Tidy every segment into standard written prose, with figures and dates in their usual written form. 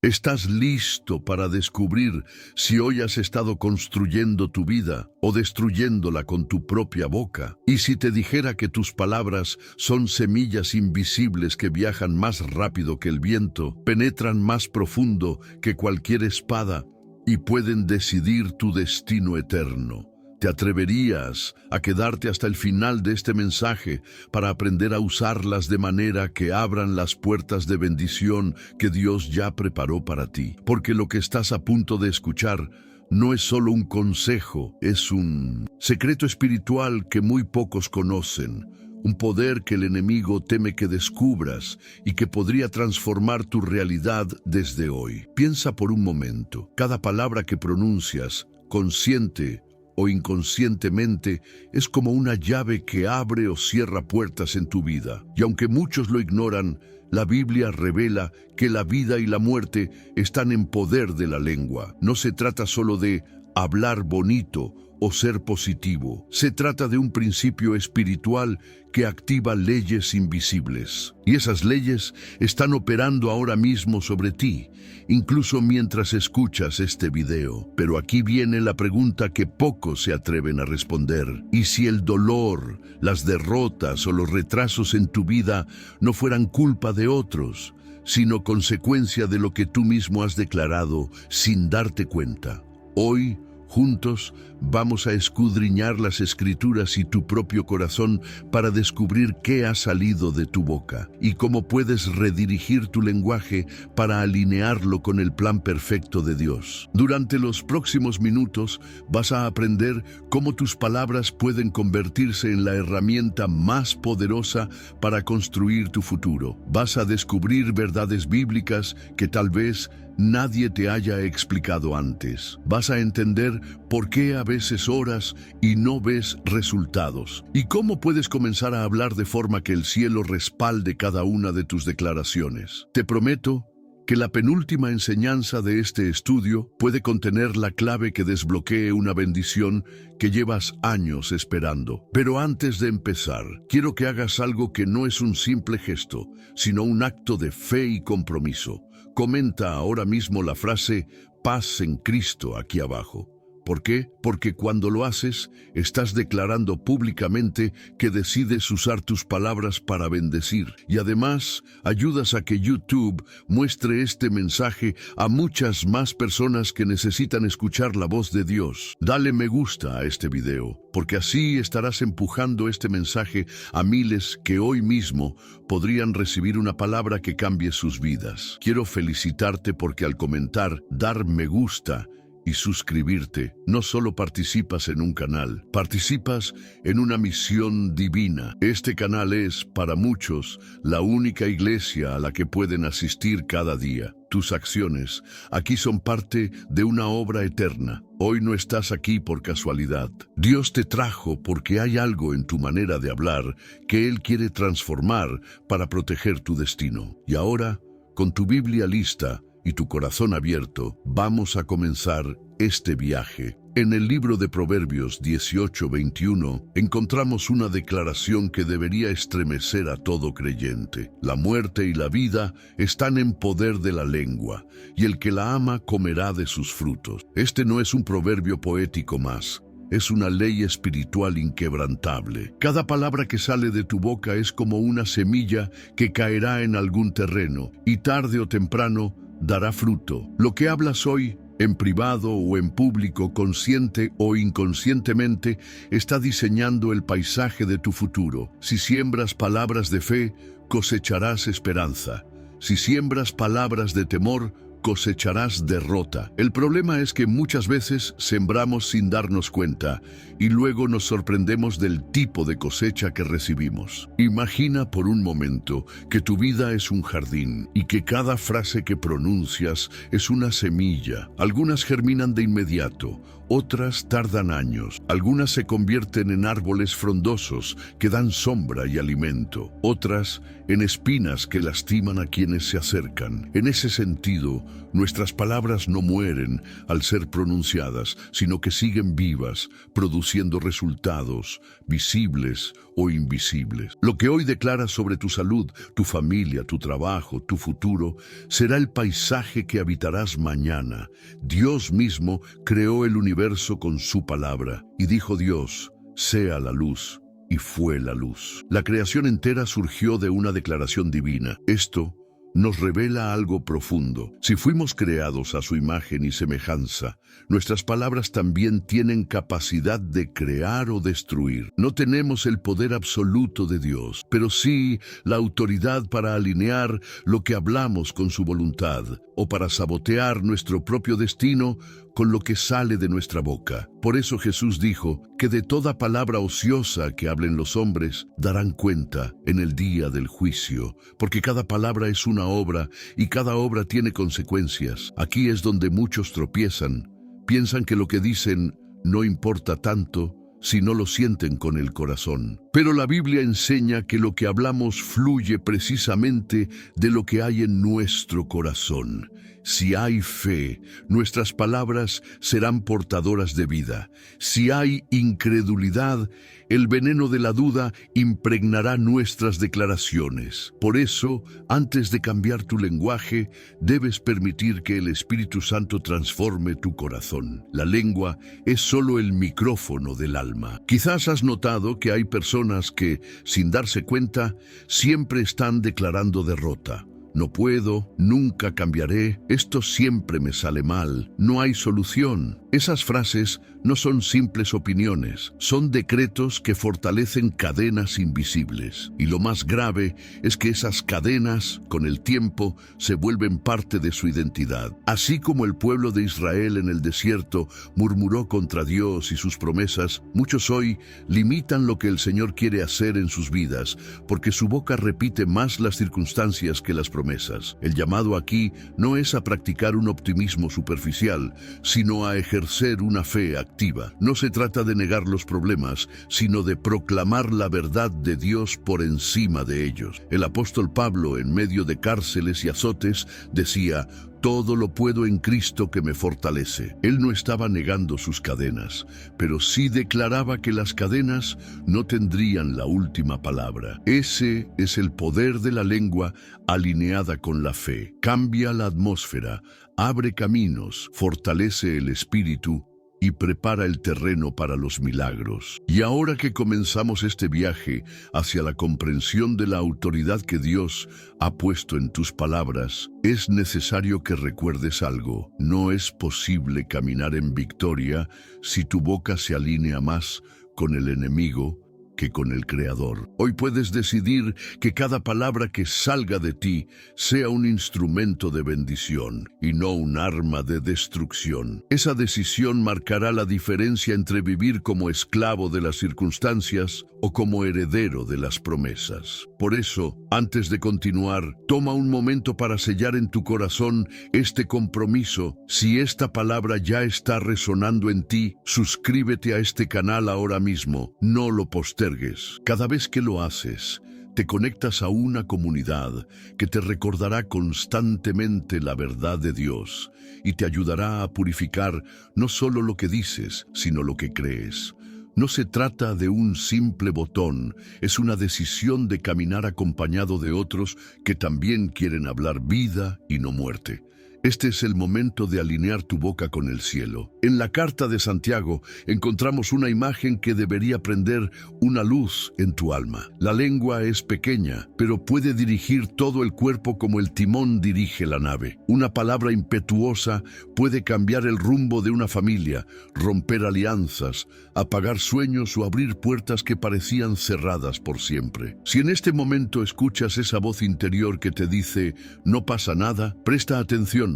¿Estás listo para descubrir si hoy has estado construyendo tu vida o destruyéndola con tu propia boca? Y si te dijera que tus palabras son semillas invisibles que viajan más rápido que el viento, penetran más profundo que cualquier espada y pueden decidir tu destino eterno. ¿Te atreverías a quedarte hasta el final de este mensaje para aprender a usarlas de manera que abran las puertas de bendición que Dios ya preparó para ti? Porque lo que estás a punto de escuchar no es solo un consejo, es un secreto espiritual que muy pocos conocen. Un poder que el enemigo teme que descubras y que podría transformar tu realidad desde hoy. Piensa por un momento, cada palabra que pronuncias, consciente o inconscientemente, es como una llave que abre o cierra puertas en tu vida. Y aunque muchos lo ignoran, la Biblia revela que la vida y la muerte están en poder de la lengua. No se trata solo de hablar bonito o ser positivo. Se trata de un principio espiritual que activa leyes invisibles. Y esas leyes están operando ahora mismo sobre ti, incluso mientras escuchas este video. Pero aquí viene la pregunta que pocos se atreven a responder. ¿Y si el dolor, las derrotas o los retrasos en tu vida no fueran culpa de otros, sino consecuencia de lo que tú mismo has declarado sin darte cuenta? Hoy, juntos, vamos a escudriñar las Escrituras y tu propio corazón para descubrir qué ha salido de tu boca y cómo puedes redirigir tu lenguaje para alinearlo con el plan perfecto de Dios. Durante los próximos minutos vas a aprender cómo tus palabras pueden convertirse en la herramienta más poderosa para construir tu futuro. Vas a descubrir verdades bíblicas que tal vez nadie te haya explicado antes. Vas a entender por qué a veces oras y no ves resultados. Y cómo puedes comenzar a hablar de forma que el cielo respalde cada una de tus declaraciones. Te prometo que la penúltima enseñanza de este estudio puede contener la clave que desbloquee una bendición que llevas años esperando. Pero antes de empezar, quiero que hagas algo que no es un simple gesto, sino un acto de fe y compromiso. Comenta ahora mismo la frase "paz en Cristo" aquí abajo. ¿Por qué? Porque cuando lo haces, estás declarando públicamente que decides usar tus palabras para bendecir. Y además, ayudas a que YouTube muestre este mensaje a muchas más personas que necesitan escuchar la voz de Dios. Dale me gusta a este video, porque así estarás empujando este mensaje a miles que hoy mismo podrían recibir una palabra que cambie sus vidas. Quiero felicitarte porque al comentar, dar me gusta y suscribirte, no solo participas en un canal, participas en una misión divina. Este canal es, para muchos, la única iglesia a la que pueden asistir cada día. Tus acciones aquí son parte de una obra eterna. Hoy no estás aquí por casualidad. Dios te trajo porque hay algo en tu manera de hablar que Él quiere transformar para proteger tu destino. Y ahora, con tu Biblia lista y tu corazón abierto, vamos a comenzar este viaje. En el libro de Proverbios 18:21 encontramos una declaración que debería estremecer a todo creyente. La muerte y la vida están en poder de la lengua, y el que la ama comerá de sus frutos. Este no es un proverbio poético más. Es una ley espiritual inquebrantable. Cada palabra que sale de tu boca es como una semilla que caerá en algún terreno y tarde o temprano dará fruto. Lo que hablas hoy, en privado o en público, consciente o inconscientemente, está diseñando el paisaje de tu futuro. Si siembras palabras de fe, cosecharás esperanza. Si siembras palabras de temor, cosecharás derrota. El problema es que muchas veces sembramos sin darnos cuenta y luego nos sorprendemos del tipo de cosecha que recibimos. Imagina por un momento que tu vida es un jardín y que cada frase que pronuncias es una semilla. Algunas germinan de inmediato, otras tardan años. Algunas se convierten en árboles frondosos que dan sombra y alimento, otras en espinas que lastiman a quienes se acercan. En ese sentido, nuestras palabras no mueren al ser pronunciadas, sino que siguen vivas, produciendo resultados visibles o invisibles. Lo que hoy declaras sobre tu salud, tu familia, tu trabajo, tu futuro, será el paisaje que habitarás mañana. Dios mismo creó el universo con su palabra, y dijo Dios: sea la luz, y fue la luz. La creación entera surgió de una declaración divina. Esto nos revela algo profundo. Si fuimos creados a su imagen y semejanza, nuestras palabras también tienen capacidad de crear o destruir. No tenemos el poder absoluto de Dios, pero sí la autoridad para alinear lo que hablamos con su voluntad, o para sabotear nuestro propio destino con lo que sale de nuestra boca. Por eso Jesús dijo que de toda palabra ociosa que hablen los hombres darán cuenta en el día del juicio, porque cada palabra es una obra y cada obra tiene consecuencias. Aquí es donde muchos tropiezan. Piensan que lo que dicen no importa tanto si no lo sienten con el corazón. Pero la Biblia enseña que lo que hablamos fluye precisamente de lo que hay en nuestro corazón. Si hay fe, nuestras palabras serán portadoras de vida. Si hay incredulidad, el veneno de la duda impregnará nuestras declaraciones. Por eso, antes de cambiar tu lenguaje, debes permitir que el Espíritu Santo transforme tu corazón. La lengua es solo el micrófono del alma. Quizás has notado que hay personas que, sin darse cuenta, siempre están declarando derrota. No puedo, nunca cambiaré, esto siempre me sale mal, no hay solución. Esas frases no son simples opiniones, son decretos que fortalecen cadenas invisibles. Y lo más grave es que esas cadenas, con el tiempo, se vuelven parte de su identidad. Así como el pueblo de Israel en el desierto murmuró contra Dios y sus promesas, muchos hoy limitan lo que el Señor quiere hacer en sus vidas, porque su boca repite más las circunstancias que las promesas. El llamado aquí no es a practicar un optimismo superficial, sino a ejercer una fe activa. No se trata de negar los problemas, sino de proclamar la verdad de Dios por encima de ellos. El apóstol Pablo, en medio de cárceles y azotes, decía: todo lo puedo en Cristo que me fortalece. Él no estaba negando sus cadenas, pero sí declaraba que las cadenas no tendrían la última palabra. Ese es el poder de la lengua alineada con la fe. Cambia la atmósfera, abre caminos, fortalece el espíritu y prepara el terreno para los milagros. Y ahora que comenzamos este viaje hacia la comprensión de la autoridad que Dios ha puesto en tus palabras, es necesario que recuerdes algo. No es posible caminar en victoria si tu boca se alinea más con el enemigo que con el Creador. Hoy puedes decidir que cada palabra que salga de ti sea un instrumento de bendición y no un arma de destrucción. Esa decisión marcará la diferencia entre vivir como esclavo de las circunstancias o como heredero de las promesas. Por eso, antes de continuar, toma un momento para sellar en tu corazón este compromiso. Si esta palabra ya está resonando en ti, suscríbete a este canal ahora mismo. No lo postergues. Cada vez que lo haces, te conectas a una comunidad que te recordará constantemente la verdad de Dios y te ayudará a purificar no solo lo que dices, sino lo que crees. No se trata de un simple botón, es una decisión de caminar acompañado de otros que también quieren hablar vida y no muerte. Este es el momento de alinear tu boca con el cielo. En la carta de Santiago encontramos una imagen que debería prender una luz en tu alma. La lengua es pequeña, pero puede dirigir todo el cuerpo como el timón dirige la nave. Una palabra impetuosa puede cambiar el rumbo de una familia, romper alianzas, apagar sueños o abrir puertas que parecían cerradas por siempre. Si en este momento escuchas esa voz interior que te dice «no pasa nada», presta atención.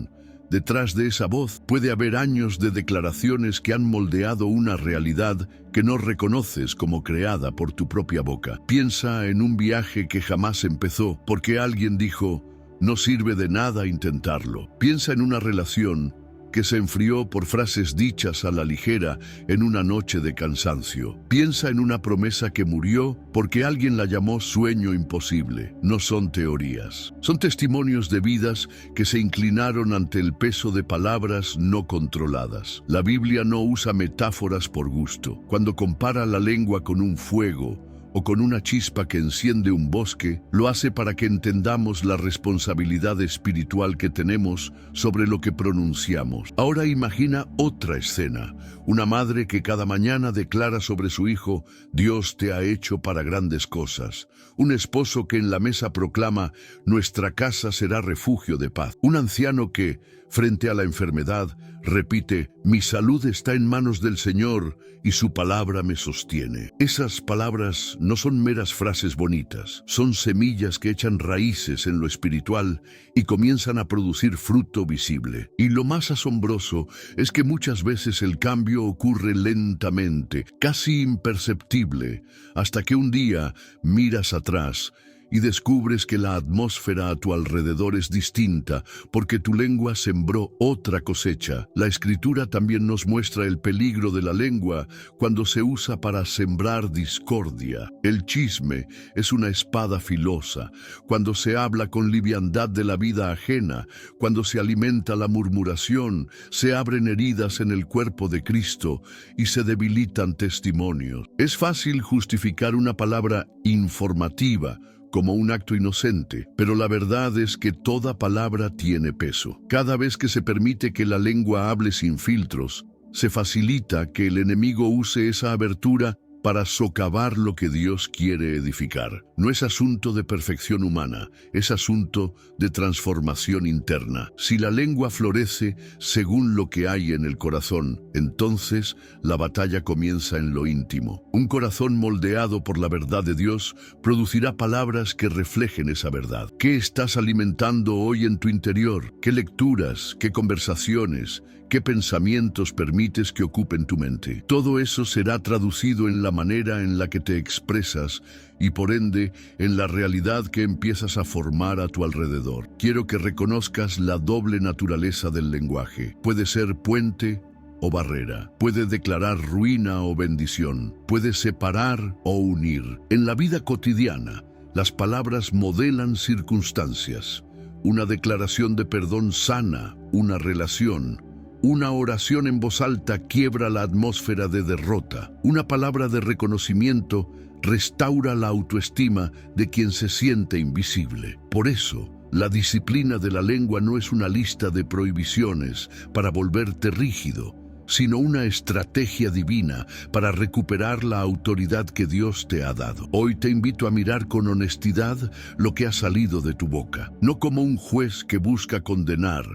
Detrás de esa voz puede haber años de declaraciones que han moldeado una realidad que no reconoces como creada por tu propia boca. Piensa en un viaje que jamás empezó porque alguien dijo, no sirve de nada intentarlo. Piensa en una relación que se enfrió por frases dichas a la ligera en una noche de cansancio. Piensa en una promesa que murió porque alguien la llamó sueño imposible. No son teorías. Son testimonios de vidas que se inclinaron ante el peso de palabras no controladas. La Biblia no usa metáforas por gusto. Cuando compara la lengua con un fuego, o con una chispa que enciende un bosque, lo hace para que entendamos la responsabilidad espiritual que tenemos sobre lo que pronunciamos. Ahora imagina otra escena, una madre que cada mañana declara sobre su hijo: Dios te ha hecho para grandes cosas. Un esposo que en la mesa proclama: nuestra casa será refugio de paz. Un anciano que, frente a la enfermedad, repite: mi salud está en manos del Señor y su palabra me sostiene. Esas palabras no son meras frases bonitas, son semillas que echan raíces en lo espiritual y comienzan a producir fruto visible. Y lo más asombroso es que muchas veces el cambio ocurre lentamente, casi imperceptible, hasta que un día miras atrás y descubres que la atmósfera a tu alrededor es distinta porque tu lengua sembró otra cosecha. La Escritura también nos muestra el peligro de la lengua cuando se usa para sembrar discordia. El chisme es una espada filosa. Cuando se habla con liviandad de la vida ajena, cuando se alimenta la murmuración, se abren heridas en el cuerpo de Cristo y se debilitan testimonios. Es fácil justificar una palabra informativa como un acto inocente, pero la verdad es que toda palabra tiene peso. Cada vez que se permite que la lengua hable sin filtros, se facilita que el enemigo use esa abertura para socavar lo que Dios quiere edificar. No es asunto de perfección humana, es asunto de transformación interna. Si la lengua florece según lo que hay en el corazón, entonces la batalla comienza en lo íntimo. Un corazón moldeado por la verdad de Dios producirá palabras que reflejen esa verdad. ¿Qué estás alimentando hoy en tu interior? ¿Qué lecturas, qué conversaciones, qué pensamientos permites que ocupen tu mente? Todo eso será traducido en la manera en la que te expresas y por ende en la realidad que empiezas a formar a tu alrededor. Quiero que reconozcas la doble naturaleza del lenguaje. Puede ser puente o barrera. Puede declarar ruina o bendición. Puede separar o unir. En la vida cotidiana, las palabras modelan circunstancias. Una declaración de perdón sana una relación. Una oración en voz alta quiebra la atmósfera de derrota. Una palabra de reconocimiento restaura la autoestima de quien se siente invisible. Por eso, la disciplina de la lengua no es una lista de prohibiciones para volverte rígido, sino una estrategia divina para recuperar la autoridad que Dios te ha dado. Hoy te invito a mirar con honestidad lo que ha salido de tu boca, no como un juez que busca condenar,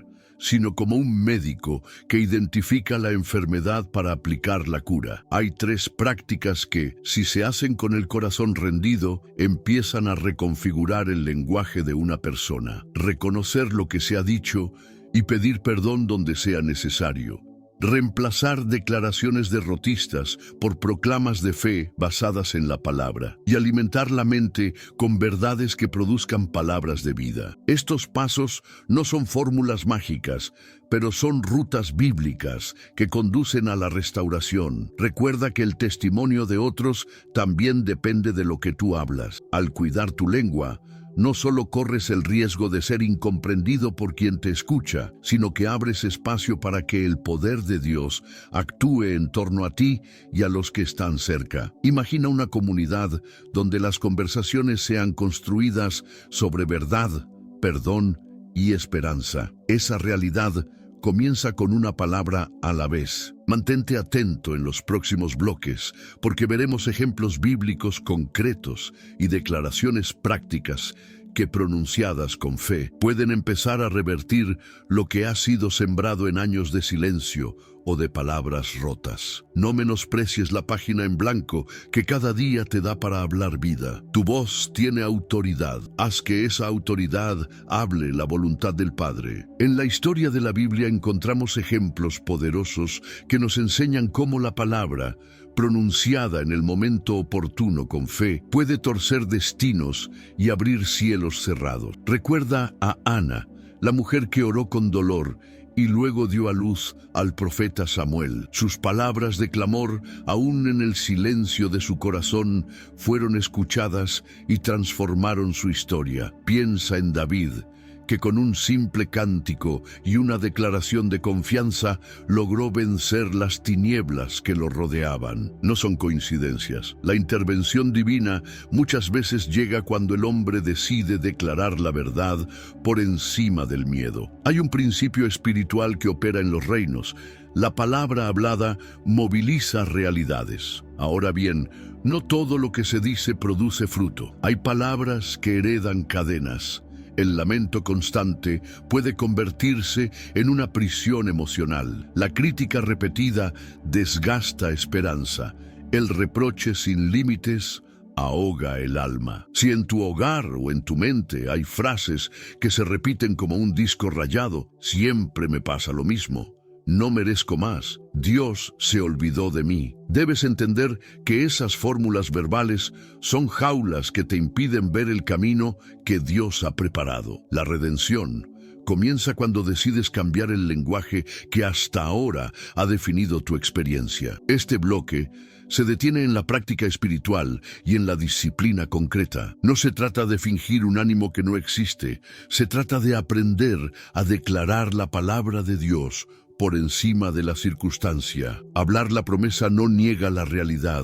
sino como un médico que identifica la enfermedad para aplicar la cura. Hay 3 prácticas que, si se hacen con el corazón rendido, empiezan a reconfigurar el lenguaje de una persona. Reconocer lo que se ha dicho y pedir perdón donde sea necesario. Reemplazar declaraciones derrotistas por proclamas de fe basadas en la palabra y alimentar la mente con verdades que produzcan palabras de vida. Estos pasos no son fórmulas mágicas, pero son rutas bíblicas que conducen a la restauración. Recuerda que el testimonio de otros también depende de lo que tú hablas. Al cuidar tu lengua, no solo corres el riesgo de ser incomprendido por quien te escucha, sino que abres espacio para que el poder de Dios actúe en torno a ti y a los que están cerca. Imagina una comunidad donde las conversaciones sean construidas sobre verdad, perdón y esperanza. Esa realidad comienza con una palabra a la vez. Mantente atento en los próximos bloques, porque veremos ejemplos bíblicos concretos y declaraciones prácticas que, pronunciadas con fe, pueden empezar a revertir lo que ha sido sembrado en años de silencio o de palabras rotas. No menosprecies la página en blanco que cada día te da para hablar vida. Tu voz tiene autoridad. Haz que esa autoridad hable la voluntad del Padre. En la historia de la Biblia encontramos ejemplos poderosos que nos enseñan cómo la palabra, pronunciada en el momento oportuno con fe, puede torcer destinos y abrir cielos cerrados. Recuerda a Ana, la mujer que oró con dolor y luego dio a luz al profeta Samuel. Sus palabras de clamor, aún en el silencio de su corazón, fueron escuchadas y transformaron su historia. Piensa en David, que con un simple cántico y una declaración de confianza logró vencer las tinieblas que lo rodeaban. No son coincidencias. La intervención divina muchas veces llega cuando el hombre decide declarar la verdad por encima del miedo. Hay un principio espiritual que opera en los reinos. La palabra hablada moviliza realidades. Ahora bien, no todo lo que se dice produce fruto. Hay palabras que heredan cadenas. El lamento constante puede convertirse en una prisión emocional. La crítica repetida desgasta esperanza. El reproche sin límites ahoga el alma. Si en tu hogar o en tu mente hay frases que se repiten como un disco rayado, siempre me pasa lo mismo. No merezco más. Dios se olvidó de mí. Debes entender que esas fórmulas verbales son jaulas que te impiden ver el camino que Dios ha preparado. La redención comienza cuando decides cambiar el lenguaje que hasta ahora ha definido tu experiencia. Este bloque se detiene en la práctica espiritual y en la disciplina concreta. No se trata de fingir un ánimo que no existe. Se trata de aprender a declarar la palabra de Dios por encima de la circunstancia. Hablar la promesa no niega la realidad,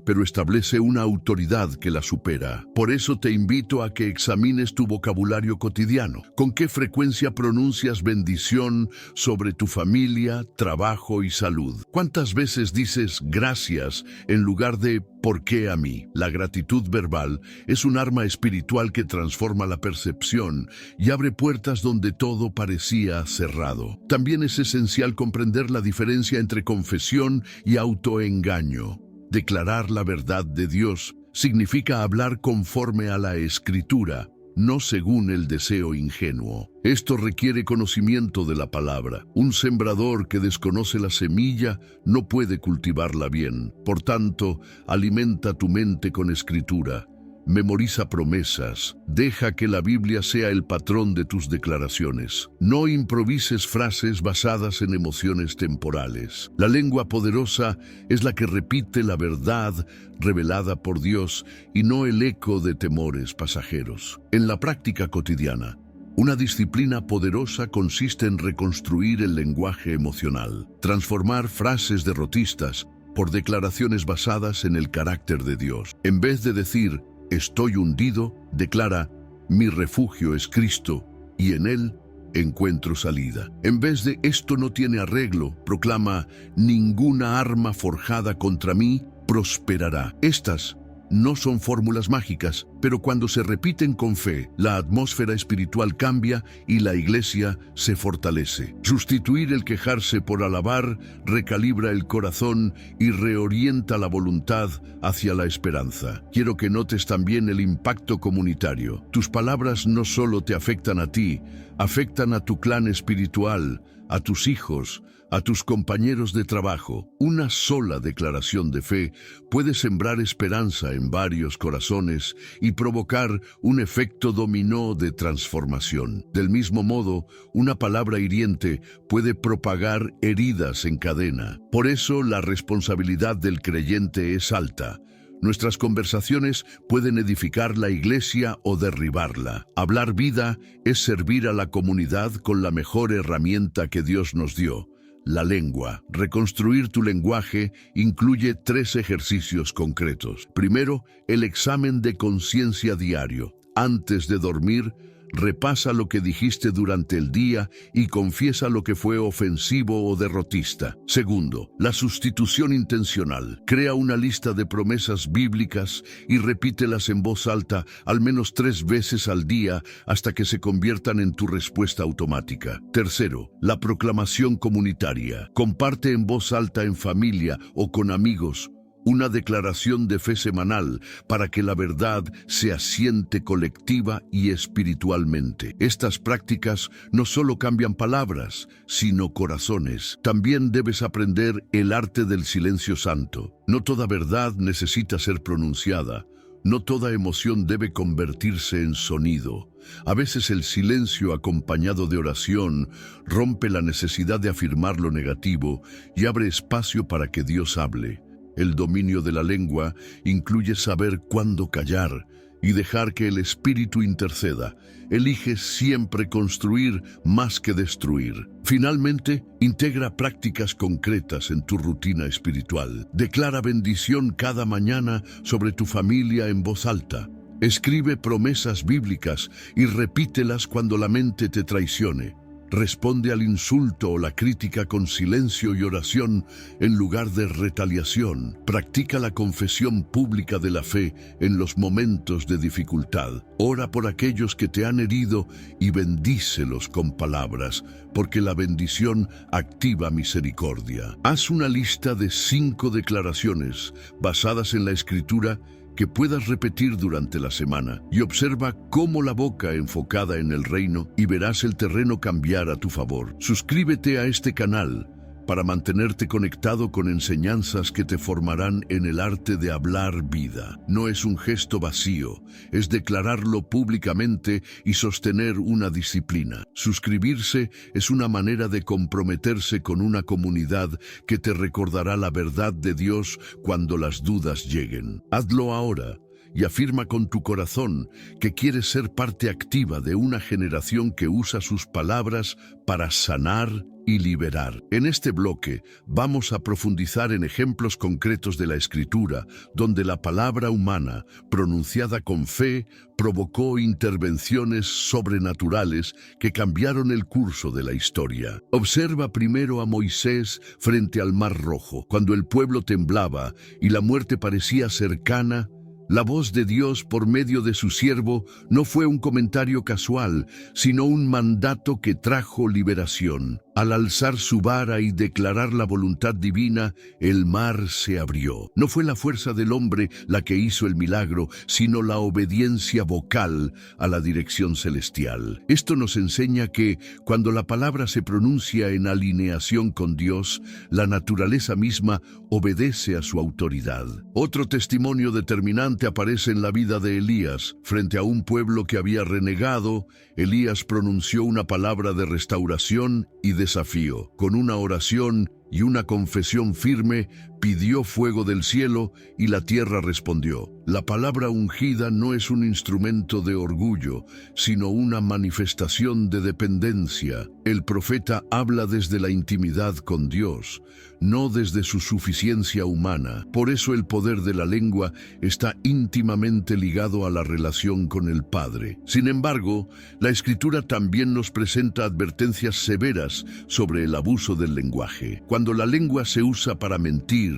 pero establece una autoridad que la supera. Por eso te invito a que examines tu vocabulario cotidiano. ¿Con qué frecuencia pronuncias bendición sobre tu familia, trabajo y salud? ¿Cuántas veces dices gracias en lugar de ¿por qué a mí? La gratitud verbal es un arma espiritual que transforma la percepción y abre puertas donde todo parecía cerrado. También es esencial comprender la diferencia entre confesión y autoengaño. Declarar la verdad de Dios significa hablar conforme a la Escritura, no según el deseo ingenuo. Esto requiere conocimiento de la palabra. Un sembrador que desconoce la semilla no puede cultivarla bien. Por tanto, alimenta tu mente con Escritura. Memoriza promesas. Deja que la Biblia sea el patrón de tus declaraciones. No improvises frases basadas en emociones temporales. La lengua poderosa es la que repite la verdad revelada por Dios y no el eco de temores pasajeros. En la práctica cotidiana, una disciplina poderosa consiste en reconstruir el lenguaje emocional, transformar frases derrotistas por declaraciones basadas en el carácter de Dios. En vez de decir estoy hundido, declara, mi refugio es Cristo, y en Él encuentro salida. En vez de esto no tiene arreglo, proclama, ninguna arma forjada contra mí prosperará. Estas no son fórmulas mágicas, pero cuando se repiten con fe, la atmósfera espiritual cambia y la iglesia se fortalece. Sustituir el quejarse por alabar recalibra el corazón y reorienta la voluntad hacia la esperanza. Quiero que notes también el impacto comunitario. Tus palabras no solo te afectan a ti, afectan a tu clan espiritual, a tus hijos, a tus compañeros de trabajo. Una sola declaración de fe puede sembrar esperanza en varios corazones y provocar un efecto dominó de transformación. Del mismo modo, una palabra hiriente puede propagar heridas en cadena. Por eso, la responsabilidad del creyente es alta. Nuestras conversaciones pueden edificar la iglesia o derribarla. Hablar vida es servir a la comunidad con la mejor herramienta que Dios nos dio: la lengua. Reconstruir tu lenguaje incluye 3 ejercicios concretos. Primero, el examen de conciencia diario. Antes de dormir, repasa lo que dijiste durante el día y confiesa lo que fue ofensivo o derrotista. Segundo, la sustitución intencional. Crea una lista de promesas bíblicas y repítelas en voz alta al menos 3 veces al día hasta que se conviertan en tu respuesta automática. Tercero, la proclamación comunitaria. Comparte en voz alta en familia o con amigos una declaración de fe semanal para que la verdad se asiente colectiva y espiritualmente. Estas prácticas no solo cambian palabras, sino corazones. También debes aprender el arte del silencio santo. No toda verdad necesita ser pronunciada. No toda emoción debe convertirse en sonido. A veces el silencio acompañado de oración rompe la necesidad de afirmar lo negativo y abre espacio para que Dios hable. El dominio de la lengua incluye saber cuándo callar y dejar que el Espíritu interceda. Elige siempre construir más que destruir. Finalmente, integra prácticas concretas en tu rutina espiritual. Declara bendición cada mañana sobre tu familia en voz alta. Escribe promesas bíblicas y repítelas cuando la mente te traicione. Responde al insulto o la crítica con silencio y oración en lugar de retaliación. Practica la confesión pública de la fe en los momentos de dificultad. Ora por aquellos que te han herido y bendícelos con palabras, porque la bendición activa misericordia. Haz una lista de 5 declaraciones basadas en la Escritura que puedas repetir durante la semana y observa cómo la boca enfocada en el reino y verás el terreno cambiar a tu favor. Suscríbete a este canal para mantenerte conectado con enseñanzas que te formarán en el arte de hablar vida. No es un gesto vacío, es declararlo públicamente y sostener una disciplina. Suscribirse es una manera de comprometerse con una comunidad que te recordará la verdad de Dios cuando las dudas lleguen. Hazlo ahora y afirma con tu corazón que quieres ser parte activa de una generación que usa sus palabras para sanar y liberar. En este bloque vamos a profundizar en ejemplos concretos de la Escritura, donde la palabra humana, pronunciada con fe, provocó intervenciones sobrenaturales que cambiaron el curso de la historia. Observa primero a Moisés frente al Mar Rojo. Cuando el pueblo temblaba y la muerte parecía cercana, la voz de Dios por medio de su siervo no fue un comentario casual, sino un mandato que trajo liberación. Al alzar su vara y declarar la voluntad divina, el mar se abrió. No fue la fuerza del hombre la que hizo el milagro, sino la obediencia vocal a la dirección celestial. Esto nos enseña que, cuando la palabra se pronuncia en alineación con Dios, la naturaleza misma obedece a su autoridad. Otro testimonio determinante aparece en la vida de Elías. Frente a un pueblo que había renegado, Elías pronunció una palabra de restauración y desafío. Con una oración y una confesión firme, pidió fuego del cielo y la tierra respondió. La palabra ungida no es un instrumento de orgullo, sino una manifestación de dependencia. El profeta habla desde la intimidad con Dios, no desde su suficiencia humana. Por eso el poder de la lengua está íntimamente ligado a la relación con el Padre. Sin embargo, la Escritura también nos presenta advertencias severas sobre el abuso del lenguaje. Cuando la lengua se usa para mentir,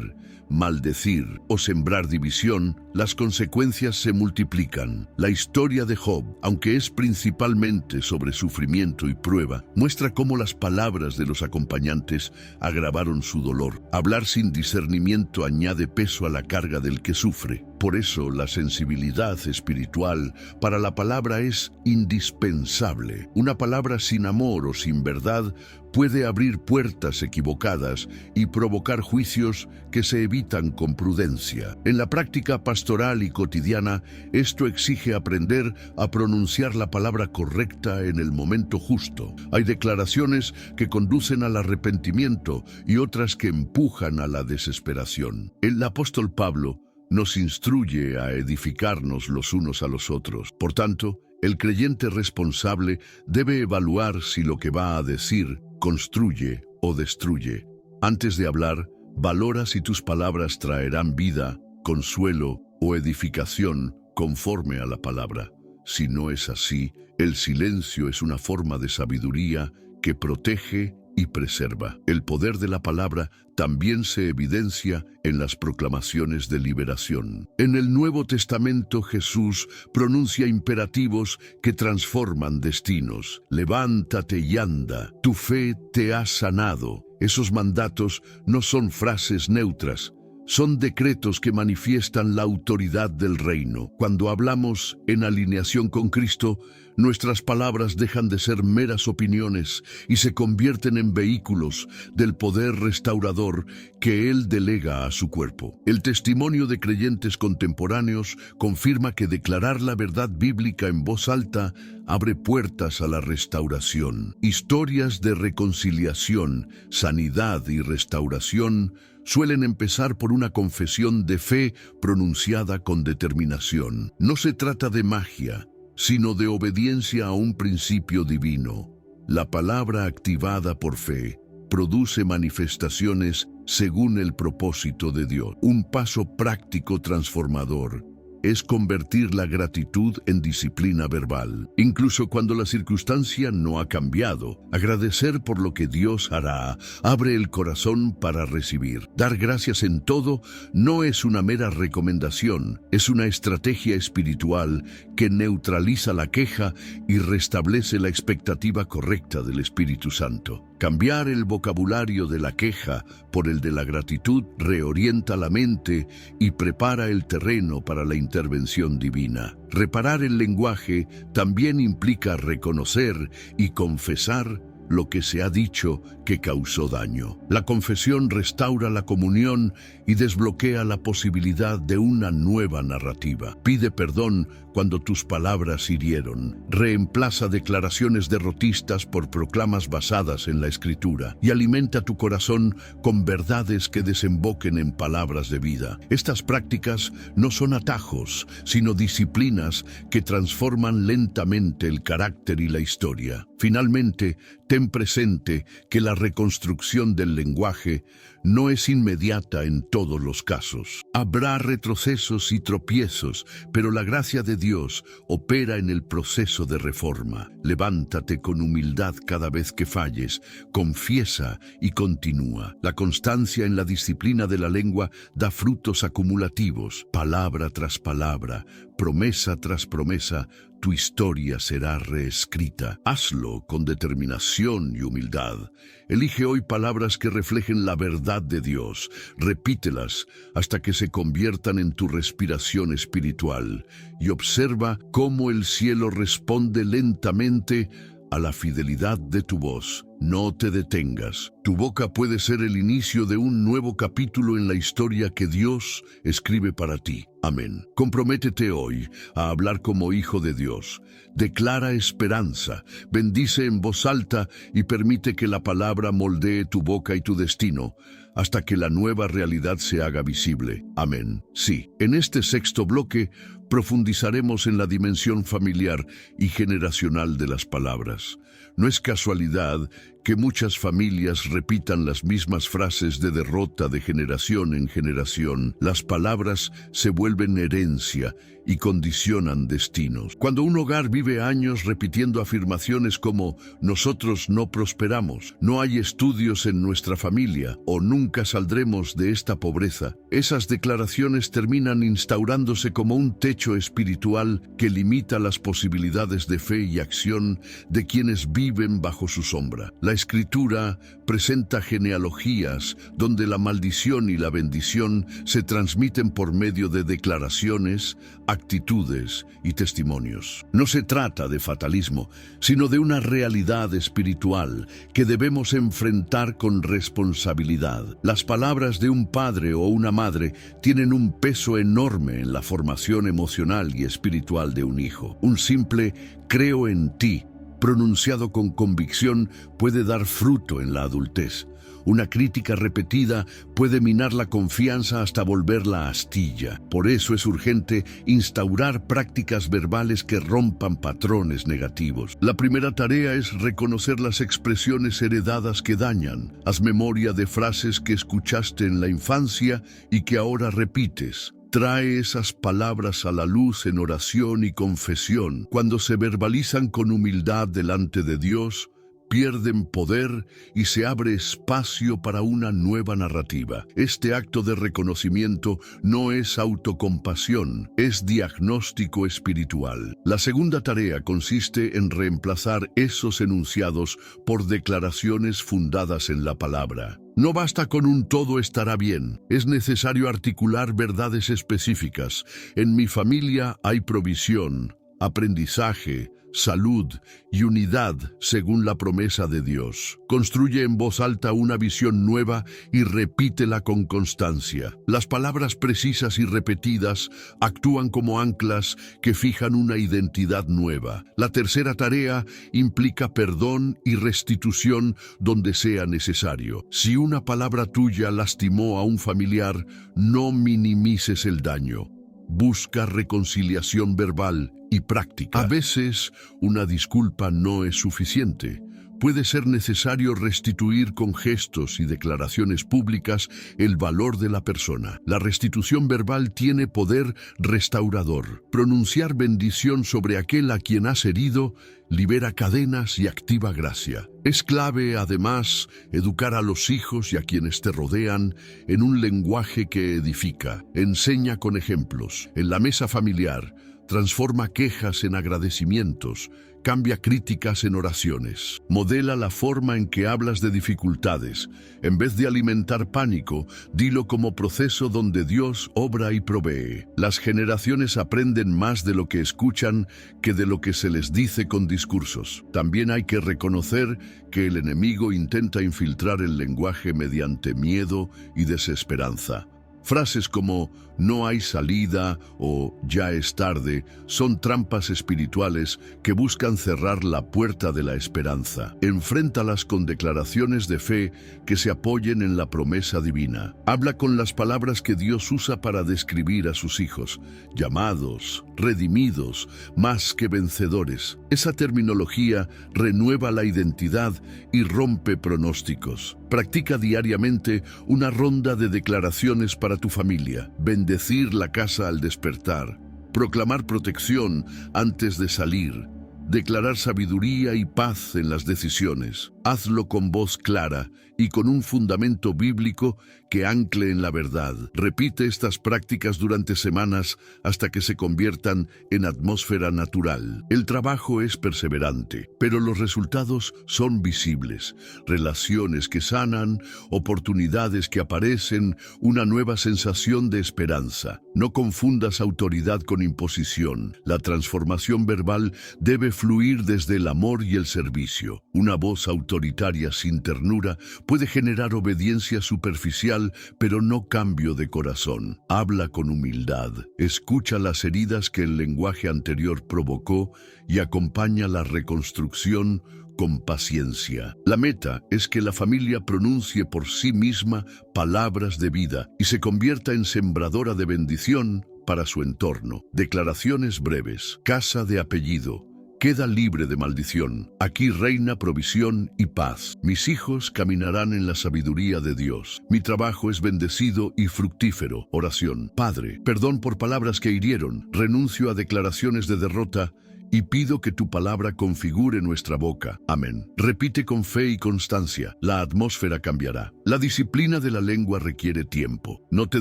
maldecir o sembrar división, las consecuencias se multiplican. La historia de Job, aunque es principalmente sobre sufrimiento y prueba, muestra cómo las palabras de los acompañantes agravaron su dolor. Hablar sin discernimiento añade peso a la carga del que sufre. Por eso la sensibilidad espiritual para la palabra es indispensable. Una palabra sin amor o sin verdad puede abrir puertas equivocadas y provocar juicios que se evitan con prudencia. En la práctica pastoral y cotidiana, esto exige aprender a pronunciar la palabra correcta en el momento justo. Hay declaraciones que conducen al arrepentimiento y otras que empujan a la desesperación. El apóstol Pablo nos instruye a edificarnos los unos a los otros. Por tanto, el creyente responsable debe evaluar si lo que va a decir construye o destruye. Antes de hablar, valora si tus palabras traerán vida, consuelo o edificación conforme a la palabra. Si no es así, el silencio es una forma de sabiduría que protege y preserva. El poder de la palabra también se evidencia en las proclamaciones de liberación. En el Nuevo Testamento, Jesús pronuncia imperativos que transforman destinos. Levántate y anda, tu fe te ha sanado. Esos mandatos no son frases neutras, son decretos que manifiestan la autoridad del reino. Cuando hablamos en alineación con Cristo, Nuestras palabras dejan de ser meras opiniones y se convierten en vehículos del poder restaurador que Él delega a su cuerpo. El testimonio de creyentes contemporáneos confirma que declarar la verdad bíblica en voz alta abre puertas a la restauración. Historias de reconciliación, sanidad y restauración suelen empezar por una confesión de fe pronunciada con determinación. No se trata de magia, sino de obediencia a un principio divino. La palabra activada por fe produce manifestaciones según el propósito de Dios. Un paso práctico transformador es convertir la gratitud en disciplina verbal. Incluso cuando la circunstancia no ha cambiado, agradecer por lo que Dios hará abre el corazón para recibir. Dar gracias en todo no es una mera recomendación, es una estrategia espiritual que neutraliza la queja y restablece la expectativa correcta del Espíritu Santo. Cambiar el vocabulario de la queja por el de la gratitud reorienta la mente y prepara el terreno para la intervención divina. Reparar el lenguaje también implica reconocer y confesar lo que se ha dicho que causó daño. La confesión restaura la comunión y desbloquea la posibilidad de una nueva narrativa. Pide perdón cuando tus palabras hirieron. Reemplaza declaraciones derrotistas por proclamas basadas en la Escritura y alimenta tu corazón con verdades que desemboquen en palabras de vida. Estas prácticas no son atajos, sino disciplinas que transforman lentamente el carácter y la historia. Finalmente, ten presente que la reconstrucción del lenguaje no es inmediata en todos los casos. Habrá retrocesos y tropiezos, pero la gracia de Dios opera en el proceso de reforma. Levántate con humildad cada vez que falles, confiesa y continúa. La constancia en la disciplina de la lengua da frutos acumulativos, palabra tras palabra, promesa tras promesa. Tu historia será reescrita. Hazlo con determinación y humildad. Elige hoy palabras que reflejen la verdad de Dios. Repítelas hasta que se conviertan en tu respiración espiritual y observa cómo el cielo responde lentamente a la fidelidad de tu voz. No te detengas. Tu boca puede ser el inicio de un nuevo capítulo en la historia que Dios escribe para ti. Amén. Comprométete hoy a hablar como hijo de Dios. Declara esperanza, bendice en voz alta y permite que la palabra moldee tu boca y tu destino hasta que la nueva realidad se haga visible. Amén. Sí, en este sexto bloque profundizaremos en la dimensión familiar y generacional de las palabras. No es casualidad que muchas familias repitan las mismas frases de derrota de generación en generación. Las palabras se vuelven herencia y condicionan destinos. Cuando un hogar vive años repitiendo afirmaciones como «nosotros no prosperamos», «no hay estudios en nuestra familia» o «nunca saldremos de esta pobreza», esas declaraciones terminan instaurándose como un techo espiritual que limita las posibilidades de fe y acción de quienes viven bajo su sombra. La Escritura presenta genealogías donde la maldición y la bendición se transmiten por medio de declaraciones, actitudes y testimonios. No se trata de fatalismo, sino de una realidad espiritual que debemos enfrentar con responsabilidad. Las palabras de un padre o una madre tienen un peso enorme en la formación emocional y espiritual de un hijo. Un simple «creo en ti», pronunciado con convicción, puede dar fruto en la adultez. Una crítica repetida puede minar la confianza hasta volverla astilla. Por eso es urgente instaurar prácticas verbales que rompan patrones negativos. La primera tarea es reconocer las expresiones heredadas que dañan. Haz memoria de frases que escuchaste en la infancia y que ahora repites. Trae esas palabras a la luz en oración y confesión. Cuando se verbalizan con humildad delante de Dios, pierden poder y se abre espacio para una nueva narrativa. Este acto de reconocimiento no es autocompasión, es diagnóstico espiritual. La segunda tarea consiste en reemplazar esos enunciados por declaraciones fundadas en la palabra. No basta con un «todo estará bien», es necesario articular verdades específicas. En mi familia hay provisión, aprendizaje, salud y unidad según la promesa de Dios. Construye en voz alta una visión nueva y repítela con constancia. Las palabras precisas y repetidas actúan como anclas que fijan una identidad nueva. La tercera tarea implica perdón y restitución donde sea necesario. Si una palabra tuya lastimó a un familiar, no minimices el daño. Busca reconciliación verbal y práctica. A veces, una disculpa no es suficiente. Puede ser necesario restituir con gestos y declaraciones públicas el valor de la persona. La restitución verbal tiene poder restaurador. Pronunciar bendición sobre aquel a quien has herido libera cadenas y activa gracia. Es clave, además, educar a los hijos y a quienes te rodean en un lenguaje que edifica. Enseña con ejemplos. En la mesa familiar, transforma quejas en agradecimientos, cambia críticas en oraciones. Modela la forma en que hablas de dificultades. En vez de alimentar pánico, dilo como proceso donde Dios obra y provee. Las generaciones aprenden más de lo que escuchan que de lo que se les dice con discursos. También hay que reconocer que el enemigo intenta infiltrar el lenguaje mediante miedo y desesperanza. Frases como "no hay salida" o "ya es tarde" son trampas espirituales que buscan cerrar la puerta de la esperanza. Enfréntalas con declaraciones de fe que se apoyen en la promesa divina. Habla con las palabras que Dios usa para describir a sus hijos: llamados, redimidos, más que vencedores. Esa terminología renueva la identidad y rompe pronósticos. Practica diariamente una ronda de declaraciones para tu familia. Bendecir la casa al despertar. Proclamar protección antes de salir. Declarar sabiduría y paz en las decisiones. Hazlo con voz clara y con un fundamento bíblico que ancle en la verdad. Repite estas prácticas durante semanas hasta que se conviertan en atmósfera natural. El trabajo es perseverante, pero los resultados son visibles. Relaciones que sanan, oportunidades que aparecen, una nueva sensación de esperanza. No confundas autoridad con imposición. La transformación verbal debe fluir desde el amor y el servicio. Una voz autoritaria sin ternura puede generar obediencia superficial, pero no cambio de corazón. Habla con humildad, escucha las heridas que el lenguaje anterior provocó y acompaña la reconstrucción con paciencia. La meta es que la familia pronuncie por sí misma palabras de vida y se convierta en sembradora de bendición para su entorno. Declaraciones breves. Casa de apellido. Queda libre de maldición. Aquí reina provisión y paz. Mis hijos caminarán en la sabiduría de Dios. Mi trabajo es bendecido y fructífero. Oración. Padre, perdón por palabras que hirieron. Renuncio a declaraciones de derrota y pido que tu palabra configure nuestra boca. Amén. Repite con fe y constancia. La atmósfera cambiará. La disciplina de la lengua requiere tiempo. No te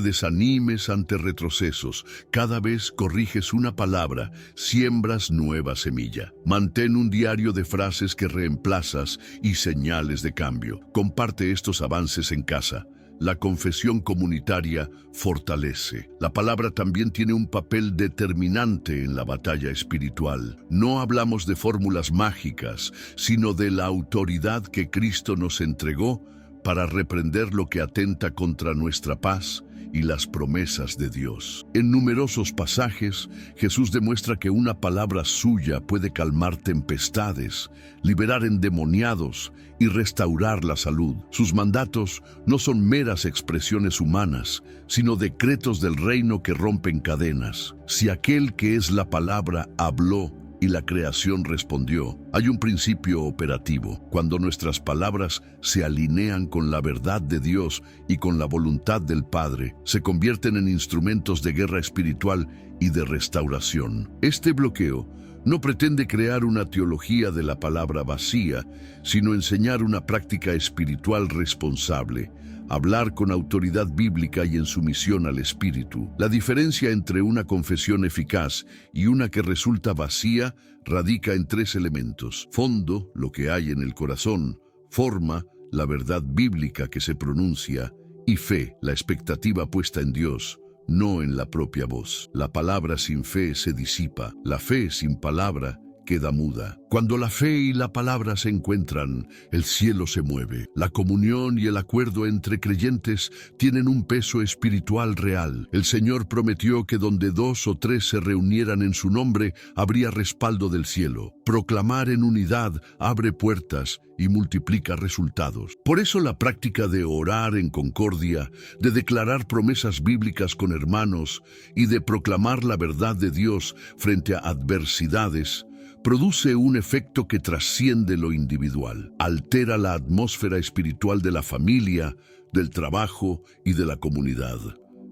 desanimes ante retrocesos. Cada vez corriges una palabra, siembras nueva semilla. Mantén un diario de frases que reemplazas y señales de cambio. Comparte estos avances en casa. La confesión comunitaria fortalece. La palabra también tiene un papel determinante en la batalla espiritual. No hablamos de fórmulas mágicas, sino de la autoridad que Cristo nos entregó para reprender lo que atenta contra nuestra paz y las promesas de Dios. En numerosos pasajes, Jesús demuestra que una palabra suya puede calmar tempestades, liberar endemoniados y restaurar la salud. Sus mandatos no son meras expresiones humanas, sino decretos del reino que rompen cadenas. Si aquel que es la palabra habló y la creación respondió, hay un principio operativo. Cuando nuestras palabras se alinean con la verdad de Dios y con la voluntad del Padre, se convierten en instrumentos de guerra espiritual y de restauración. Este bloqueo no pretende crear una teología de la palabra vacía, sino enseñar una práctica espiritual responsable. Hablar con autoridad bíblica y en sumisión al Espíritu. La diferencia entre una confesión eficaz y una que resulta vacía radica en tres elementos: fondo, lo que hay en el corazón; forma, la verdad bíblica que se pronuncia; y fe, la expectativa puesta en Dios, no en la propia voz. La palabra sin fe se disipa. La fe sin palabra queda muda. Cuando la fe y la palabra se encuentran, el cielo se mueve. La comunión y el acuerdo entre creyentes tienen un peso espiritual real. El Señor prometió que donde 2 o 3 se reunieran en su nombre, habría respaldo del cielo. Proclamar en unidad abre puertas y multiplica resultados. Por eso la práctica de orar en concordia, de declarar promesas bíblicas con hermanos y de proclamar la verdad de Dios frente a adversidades produce un efecto que trasciende lo individual. Altera la atmósfera espiritual de la familia, del trabajo y de la comunidad.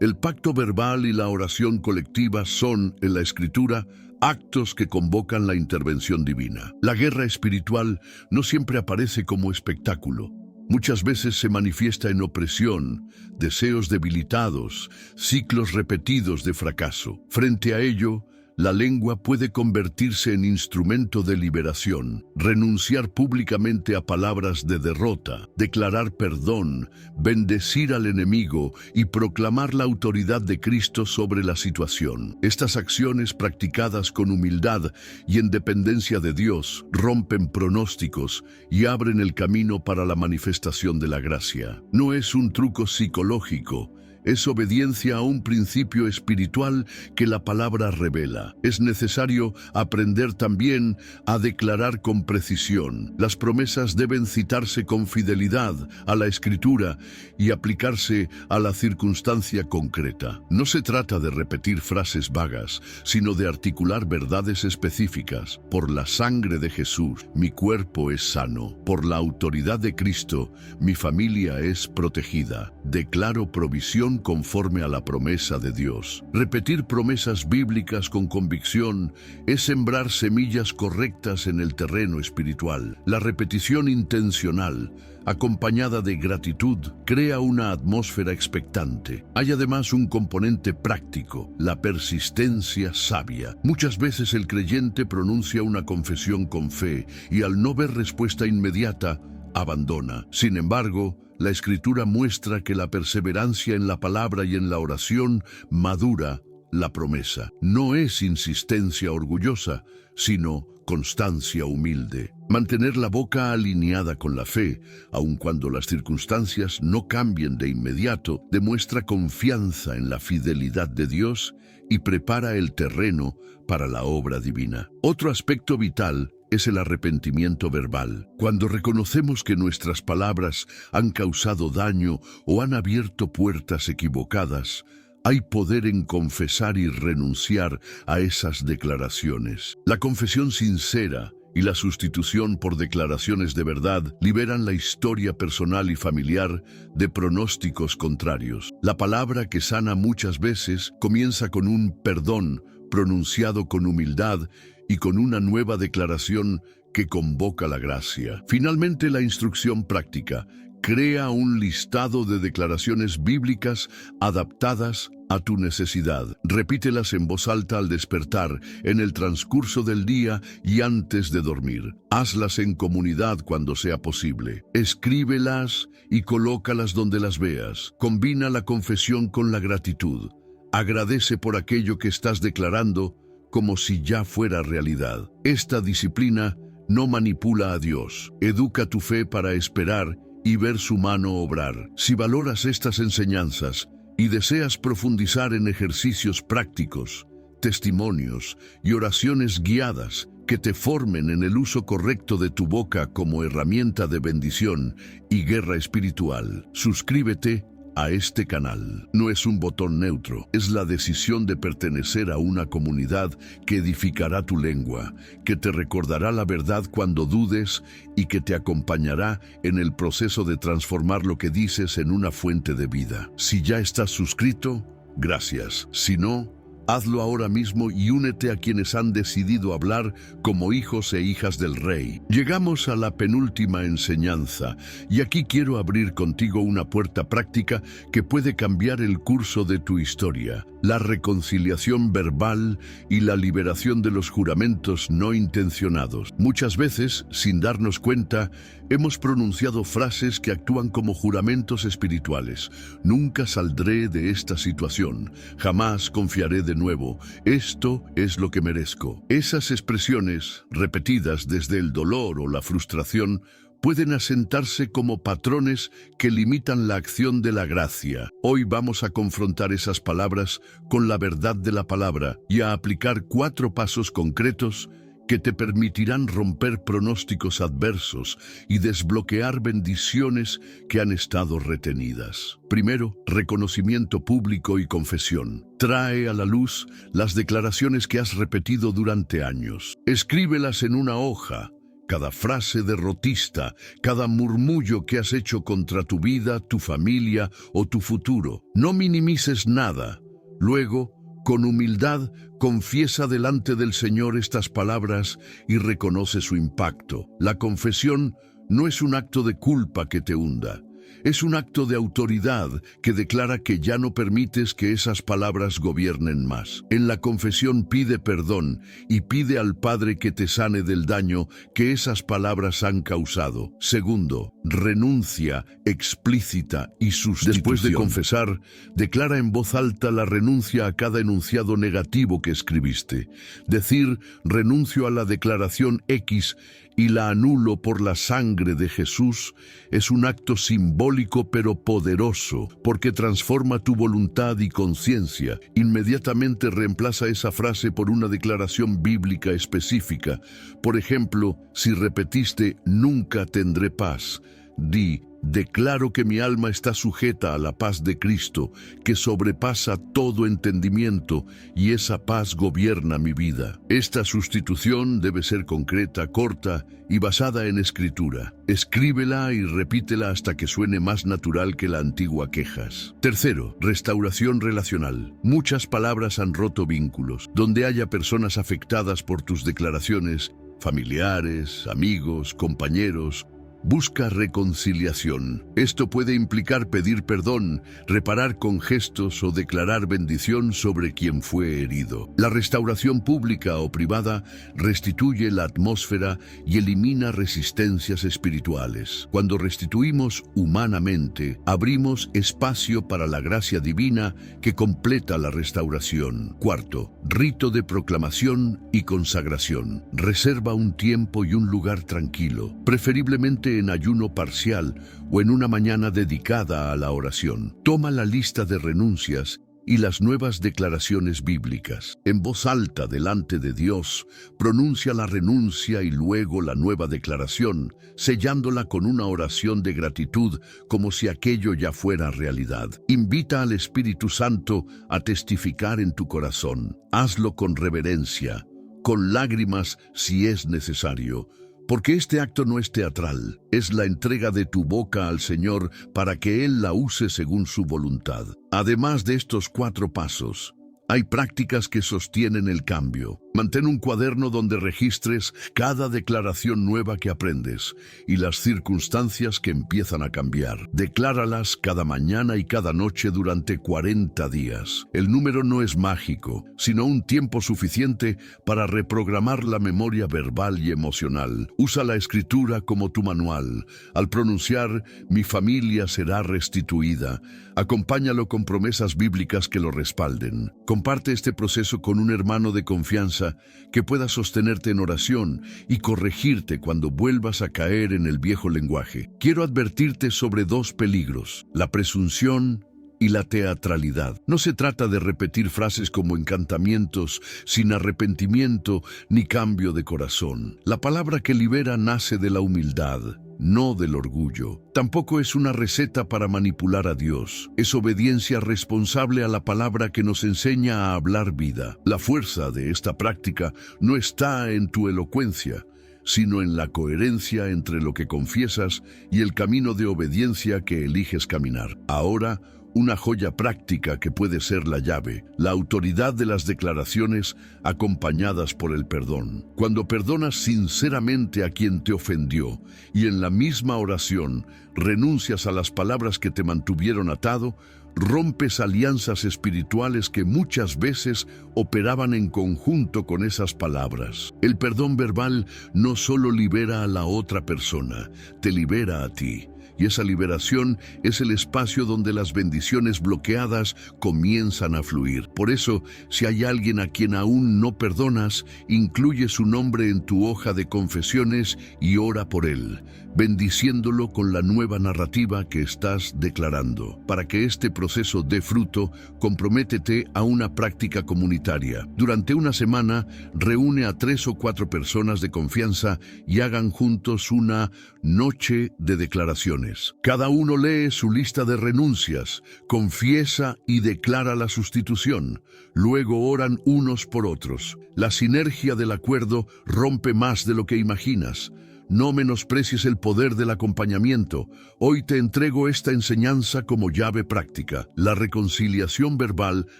El pacto verbal y la oración colectiva son, en la Escritura, actos que convocan la intervención divina. La guerra espiritual no siempre aparece como espectáculo. Muchas veces se manifiesta en opresión, deseos debilitados, ciclos repetidos de fracaso. Frente a ello, la lengua puede convertirse en instrumento de liberación, renunciar públicamente a palabras de derrota, declarar perdón, bendecir al enemigo y proclamar la autoridad de Cristo sobre la situación. Estas acciones practicadas con humildad y en dependencia de Dios rompen pronósticos y abren el camino para la manifestación de la gracia. No es un truco psicológico, es obediencia a un principio espiritual que la palabra revela. Es necesario aprender también a declarar con precisión. Las promesas deben citarse con fidelidad a la Escritura y aplicarse a la circunstancia concreta. No se trata de repetir frases vagas, sino de articular verdades específicas. Por la sangre de Jesús, mi cuerpo es sano. Por la autoridad de Cristo, mi familia es protegida. Declaro provisión conforme a la promesa de Dios. Repetir promesas bíblicas con convicción es sembrar semillas correctas en el terreno espiritual. La repetición intencional, acompañada de gratitud, crea una atmósfera expectante. Hay además un componente práctico, la persistencia sabia. Muchas veces el creyente pronuncia una confesión con fe y al no ver respuesta inmediata, abandona. Sin embargo, la Escritura muestra que la perseverancia en la palabra y en la oración madura la promesa. No es insistencia orgullosa, sino constancia humilde. Mantener la boca alineada con la fe, aun cuando las circunstancias no cambien de inmediato, demuestra confianza en la fidelidad de Dios y prepara el terreno para la obra divina. Otro aspecto vital es el arrepentimiento verbal. Cuando reconocemos que nuestras palabras han causado daño o han abierto puertas equivocadas, hay poder en confesar y renunciar a esas declaraciones. La confesión sincera y la sustitución por declaraciones de verdad liberan la historia personal y familiar de pronósticos contrarios. La palabra que sana muchas veces comienza con un perdón pronunciado con humildad y con una nueva declaración que convoca la gracia. Finalmente, la instrucción práctica. Crea un listado de declaraciones bíblicas adaptadas a tu necesidad. Repítelas en voz alta al despertar, en el transcurso del día y antes de dormir. Hazlas en comunidad cuando sea posible. Escríbelas y colócalas donde las veas. Combina la confesión con la gratitud. Agradece por aquello que estás declarando como si ya fuera realidad. Esta disciplina no manipula a Dios. Educa tu fe para esperar y ver su mano obrar. Si valoras estas enseñanzas y deseas profundizar en ejercicios prácticos, testimonios y oraciones guiadas que te formen en el uso correcto de tu boca como herramienta de bendición y guerra espiritual, suscríbete a este canal. No es un botón neutro, es la decisión de pertenecer a una comunidad que edificará tu lengua, que te recordará la verdad cuando dudes y que te acompañará en el proceso de transformar lo que dices en una fuente de vida. Si ya estás suscrito, gracias. Si no, hazlo ahora mismo y únete a quienes han decidido hablar como hijos e hijas del Rey. Llegamos a la penúltima enseñanza, y aquí quiero abrir contigo una puerta práctica que puede cambiar el curso de tu historia: la reconciliación verbal y la liberación de los juramentos no intencionados. Muchas veces, sin darnos cuenta, hemos pronunciado frases que actúan como juramentos espirituales. Nunca saldré de esta situación, jamás confiaré de nuevo, esto es lo que merezco. Esas expresiones, repetidas desde el dolor o la frustración, pueden asentarse como patrones que limitan la acción de la gracia. Hoy vamos a confrontar esas palabras con la verdad de la palabra y a aplicar 4 pasos concretos que te permitirán romper pronósticos adversos y desbloquear bendiciones que han estado retenidas. Primero, reconocimiento público y confesión. Trae a la luz las declaraciones que has repetido durante años. Escríbelas en una hoja. Cada frase derrotista, cada murmullo que has hecho contra tu vida, tu familia o tu futuro. No minimices nada. Luego, con humildad, confiesa delante del Señor estas palabras y reconoce su impacto. La confesión no es un acto de culpa que te hunda. Es un acto de autoridad que declara que ya no permites que esas palabras gobiernen más. En la confesión pide perdón y pide al Padre que te sane del daño que esas palabras han causado. Segundo, renuncia explícita y sustitución. Después de confesar, declara en voz alta la renuncia a cada enunciado negativo que escribiste. Decir renuncio a la declaración X y la anulo por la sangre de Jesús es un acto simbólico pero poderoso, porque transforma tu voluntad y conciencia. Inmediatamente reemplaza esa frase por una declaración bíblica específica. Por ejemplo, si repetiste nunca tendré paz, di: declaro que mi alma está sujeta a la paz de Cristo, que sobrepasa todo entendimiento, y esa paz gobierna mi vida. Esta sustitución debe ser concreta, corta y basada en Escritura. Escríbela y repítela hasta que suene más natural que la antigua quejas. Tercero, restauración relacional. Muchas palabras han roto vínculos. Donde haya personas afectadas por tus declaraciones, familiares, amigos, compañeros, busca reconciliación. Esto puede implicar pedir perdón, reparar con gestos o declarar bendición sobre quien fue herido. La restauración pública o privada restituye la atmósfera y elimina resistencias espirituales. Cuando restituimos humanamente, abrimos espacio para la gracia divina que completa la restauración. Cuarto, rito de proclamación y consagración. Reserva un tiempo y un lugar tranquilo, preferiblemente en ayuno parcial o en una mañana dedicada a la oración. Toma la lista de renuncias y las nuevas declaraciones bíblicas. En voz alta delante de Dios, pronuncia la renuncia y luego la nueva declaración, sellándola con una oración de gratitud como si aquello ya fuera realidad. Invita al Espíritu Santo a testificar en tu corazón. Hazlo con reverencia, con lágrimas si es necesario, porque este acto no es teatral, es la entrega de tu boca al Señor para que Él la use según su voluntad. Además de estos 4 pasos, hay prácticas que sostienen el cambio. Mantén un cuaderno donde registres cada declaración nueva que aprendes y las circunstancias que empiezan a cambiar. Decláralas cada mañana y cada noche durante 40 días. El número no es mágico, sino un tiempo suficiente para reprogramar la memoria verbal y emocional. Usa la Escritura como tu manual. Al pronunciar "mi familia será restituida", acompáñalo con promesas bíblicas que lo respalden. Comparte este proceso con un hermano de confianza que pueda sostenerte en oración y corregirte cuando vuelvas a caer en el viejo lenguaje. Quiero advertirte sobre 2 peligros: la presunción y la teatralidad. No se trata de repetir frases como encantamientos sin arrepentimiento ni cambio de corazón. La palabra que libera nace de la humildad, no del orgullo. Tampoco es una receta para manipular a Dios. Es obediencia responsable a la palabra que nos enseña a hablar vida. La fuerza de esta práctica no está en tu elocuencia, sino en la coherencia entre lo que confiesas y el camino de obediencia que eliges caminar. Ahora, una joya práctica que puede ser la llave: la autoridad de las declaraciones acompañadas por el perdón. Cuando perdonas sinceramente a quien te ofendió y en la misma oración renuncias a las palabras que te mantuvieron atado, rompes alianzas espirituales que muchas veces operaban en conjunto con esas palabras. El perdón verbal no solo libera a la otra persona, te libera a ti. y esa liberación es el espacio donde las bendiciones bloqueadas comienzan a fluir. Por eso, si hay alguien a quien aún no perdonas, incluye su nombre en tu hoja de confesiones y ora por él, bendiciéndolo con la nueva narrativa que estás declarando. Para que este proceso dé fruto, comprométete a una práctica comunitaria. Durante una semana, reúne a 3 o 4 personas de confianza y hagan juntos una noche de declaraciones. Cada uno lee su lista de renuncias, confiesa y declara la sustitución. Luego oran unos por otros. La sinergia del acuerdo rompe más de lo que imaginas. No menosprecies el poder del acompañamiento. Hoy te entrego esta enseñanza como llave práctica. La reconciliación verbal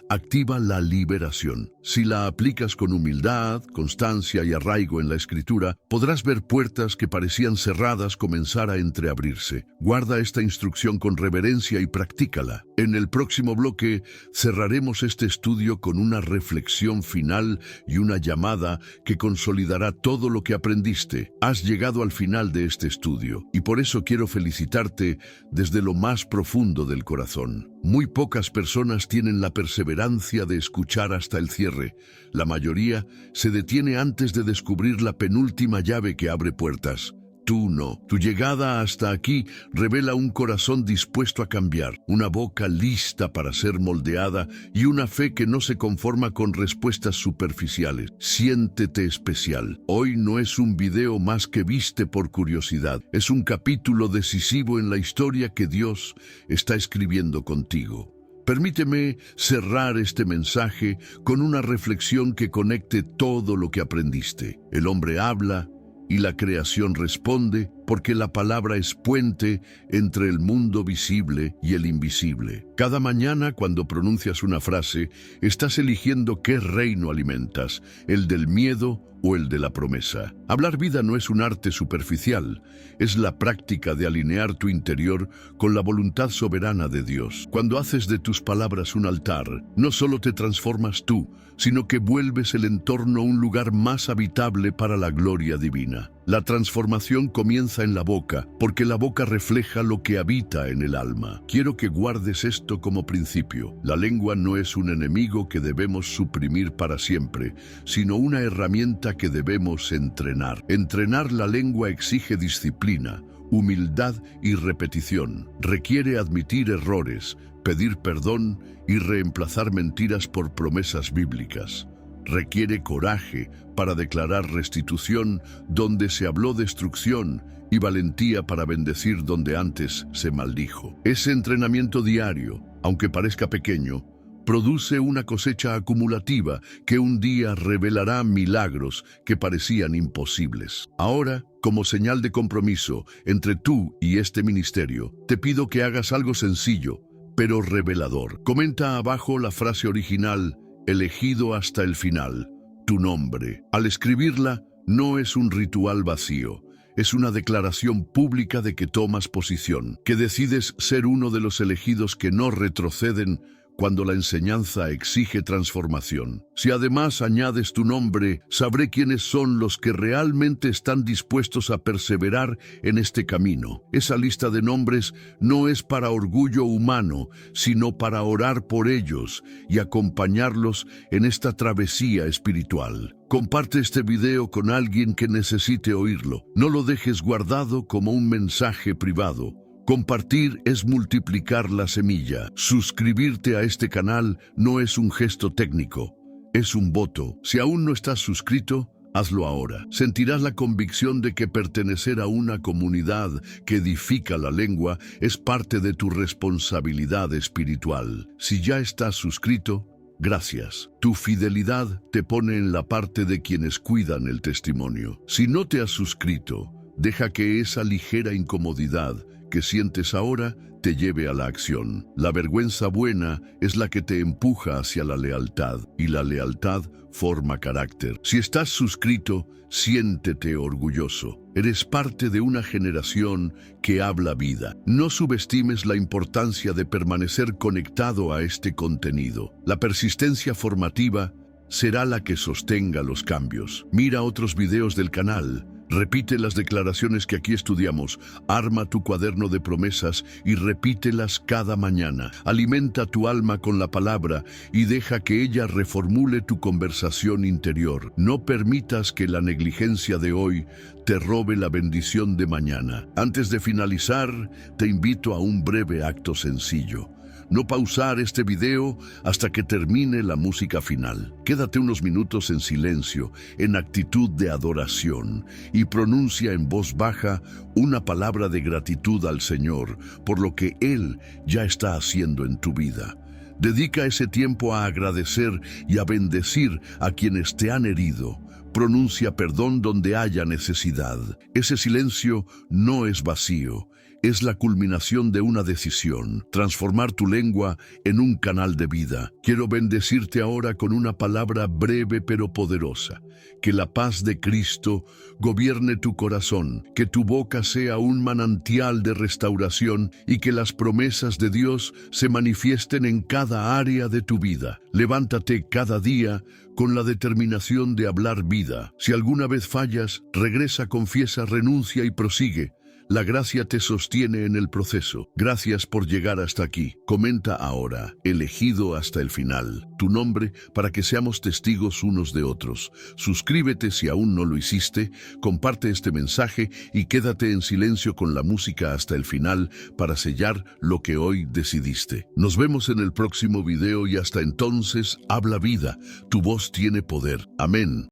activa la liberación. Si la aplicas con humildad, constancia y arraigo en la escritura, podrás ver puertas que parecían cerradas comenzar a entreabrirse. Guarda esta instrucción con reverencia y practícala. En el próximo bloque cerraremos este estudio con una reflexión final y una llamada que consolidará todo lo que aprendiste. Has llegado al final de este estudio y por eso quiero felicitarte desde lo más profundo del corazón. Muy pocas personas tienen la perseverancia de escuchar hasta el cierre. La mayoría se detiene antes de descubrir la penúltima llave que abre puertas. Tú no. Tu llegada hasta aquí revela un corazón dispuesto a cambiar, una boca lista para ser moldeada y una fe que no se conforma con respuestas superficiales. Siéntete especial. Hoy no es un video más que viste por curiosidad. Es un capítulo decisivo en la historia que Dios está escribiendo contigo. Permíteme cerrar este mensaje con una reflexión que conecte todo lo que aprendiste. El hombre habla y la creación responde porque la palabra es puente entre el mundo visible y el invisible. Cada mañana cuando pronuncias una frase, estás eligiendo qué reino alimentas, el del miedo o el de la promesa. Hablar vida no es un arte superficial, es la práctica de alinear tu interior con la voluntad soberana de Dios. Cuando haces de tus palabras un altar, no solo te transformas tú, sino que vuelves el entorno un lugar más habitable para la gloria divina. La transformación comienza en la boca, porque la boca refleja lo que habita en el alma. Quiero que guardes esto como principio. La lengua no es un enemigo que debemos suprimir para siempre, sino una herramienta que debemos entrenar. Entrenar la lengua exige disciplina, humildad y repetición. Requiere admitir errores, pedir perdón y reemplazar mentiras por promesas bíblicas. Requiere coraje para declarar restitución donde se habló destrucción y valentía para bendecir donde antes se maldijo. Ese entrenamiento diario, aunque parezca pequeño, produce una cosecha acumulativa que un día revelará milagros que parecían imposibles. Ahora, como señal de compromiso entre tú y este ministerio, te pido que hagas algo sencillo, pero revelador. Comenta abajo la frase original: elegido hasta el final, tu nombre. Al escribirla, no es un ritual vacío, es una declaración pública de que tomas posición, que decides ser uno de los elegidos que no retroceden cuando la enseñanza exige transformación. Si además añades tu nombre, sabré quiénes son los que realmente están dispuestos a perseverar en este camino. Esa lista de nombres no es para orgullo humano, sino para orar por ellos y acompañarlos en esta travesía espiritual. Comparte este video con alguien que necesite oírlo. No lo dejes guardado como un mensaje privado. Compartir es multiplicar la semilla. Suscribirte a este canal no es un gesto técnico, es un voto. Si aún no estás suscrito, hazlo ahora. Sentirás la convicción de que pertenecer a una comunidad que edifica la lengua es parte de tu responsabilidad espiritual. Si ya estás suscrito, gracias. Tu fidelidad te pone en la parte de quienes cuidan el testimonio. Si no te has suscrito, deja que esa ligera incomodidad que sientes ahora te lleve a la acción. La vergüenza buena es la que te empuja hacia la lealtad, y la lealtad forma carácter. Si estás suscrito, siéntete orgulloso. Eres parte de una generación que habla vida. No subestimes la importancia de permanecer conectado a este contenido. La persistencia formativa será la que sostenga los cambios. Mira otros videos del canal. Repite las declaraciones que aquí estudiamos. Arma tu cuaderno de promesas y repítelas cada mañana. Alimenta tu alma con la palabra y deja que ella reformule tu conversación interior. No permitas que la negligencia de hoy te robe la bendición de mañana. Antes de finalizar, te invito a un breve acto sencillo. No pausar este video hasta que termine la música final. Quédate unos minutos en silencio, en actitud de adoración, y pronuncia en voz baja una palabra de gratitud al Señor por lo que Él ya está haciendo en tu vida. Dedica ese tiempo a agradecer y a bendecir a quienes te han herido. Pronuncia perdón donde haya necesidad. Ese silencio no es vacío. Es la culminación de una decisión, transformar tu lengua en un canal de vida. Quiero bendecirte ahora con una palabra breve pero poderosa. Que la paz de Cristo gobierne tu corazón, que tu boca sea un manantial de restauración y que las promesas de Dios se manifiesten en cada área de tu vida. Levántate cada día con la determinación de hablar vida. Si alguna vez fallas, regresa, confiesa, renuncia y prosigue. La gracia te sostiene en el proceso. Gracias por llegar hasta aquí. Comenta ahora, elegido hasta el final, tu nombre para que seamos testigos unos de otros. Suscríbete si aún no lo hiciste, comparte este mensaje y quédate en silencio con la música hasta el final para sellar lo que hoy decidiste. Nos vemos en el próximo video y hasta entonces, habla vida. Tu voz tiene poder. Amén.